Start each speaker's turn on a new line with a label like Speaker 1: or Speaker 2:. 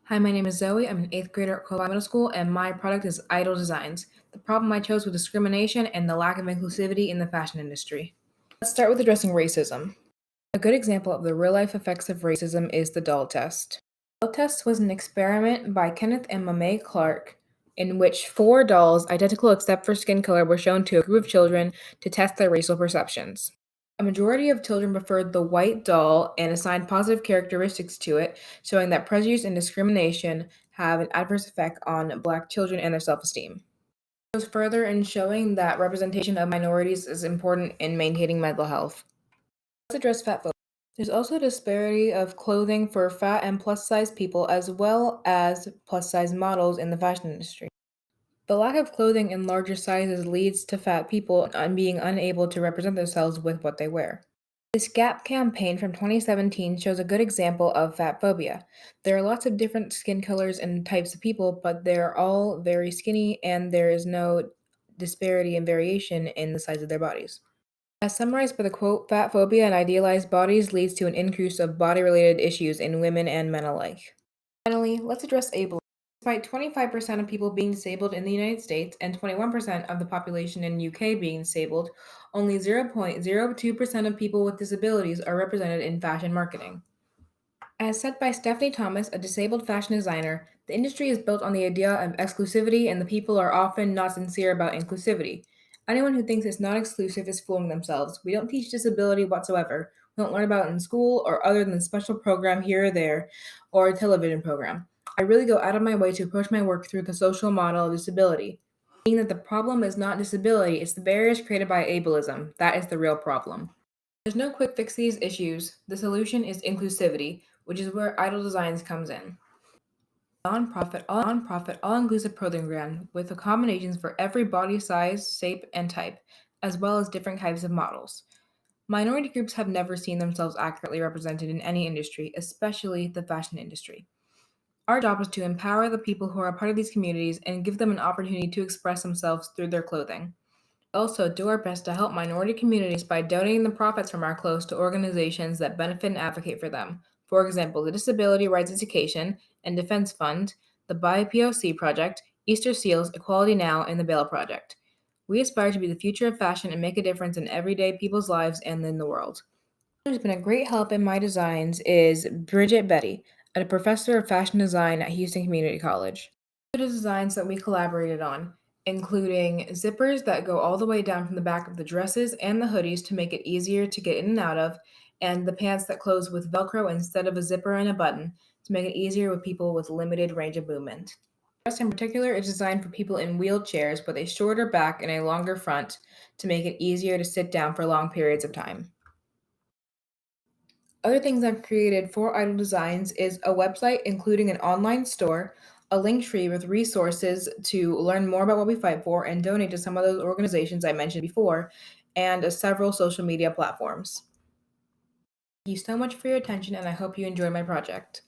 Speaker 1: Hi, my name is Zoe. I'm an eighth grader at Quail Middle School, and my product is Idol Designs. The problem I chose was discrimination and the lack of inclusivity in the fashion industry. Let's start with addressing racism. A good example of the real-life effects of racism is the doll test. The doll test was an experiment by Kenneth and Mamie Clark in which four dolls, identical except for skin color, were shown to a group of children to test their racial perceptions. A majority of children preferred the white doll and assigned positive characteristics to it, showing that prejudice and discrimination have an adverse effect on Black children and their self-esteem. It goes further in showing that representation of minorities is important in maintaining mental health. Let's address fat phobia. There's also a disparity of clothing for fat and plus-size people as well as plus-size models in the fashion industry. The lack of clothing in larger sizes leads to fat people being unable to represent themselves with what they wear. This GAP campaign from 2017 shows a good example of fat phobia. There are lots of different skin colors and types of people, but they're all very skinny and there is no disparity and variation in the size of their bodies. As summarized by the quote, fat phobia and idealized bodies leads to an increase of body-related issues in women and men alike. Finally, let's address ableism. Despite 25% of people being disabled in the United States and 21% of the population in UK being disabled, only 0.02% of people with disabilities are represented in fashion marketing. As said by Stephanie Thomas, a disabled fashion designer, the industry is built on the idea of exclusivity and the people are often not sincere about inclusivity. Anyone who thinks it's not exclusive is fooling themselves. We don't teach disability whatsoever. We don't learn about it in school or other than a special program here or there or a television program. I really go out of my way to approach my work through the social model of disability. Meaning that the problem is not disability, it's the barriers created by ableism. That is the real problem. There's no quick fix to these issues. The solution is inclusivity, which is where Idol Designs comes in. Nonprofit, all-inclusive program with accommodations for every body size, shape, and type, as well as different types of models. Minority groups have never seen themselves accurately represented in any industry, especially the fashion industry. Our job is to empower the people who are a part of these communities and give them an opportunity to express themselves through their clothing. Also, do our best to help minority communities by donating the profits from our clothes to organizations that benefit and advocate for them. For example, the Disability Rights Education and Defense Fund, the BIPOC Project, Easter Seals, Equality Now, and the Bail Project. We aspire to be the future of fashion and make a difference in everyday people's lives and in the world. Who's been a great help in my designs is Bridget Betty, a professor of fashion design at Houston Community College. The designs that we collaborated on, including zippers that go all the way down from the back of the dresses and the hoodies to make it easier to get in and out of, and the pants that close with Velcro instead of a zipper and a button to make it easier with people with limited range of movement. The dress in particular is designed for people in wheelchairs with a shorter back and a longer front to make it easier to sit down for long periods of time. Other things I've created for Idle Designs is a website including an online store, a link tree with resources to learn more about what we fight for and donate to some of those organizations I mentioned before, and several social media platforms. Thank you so much for your attention, and I hope you enjoy my project.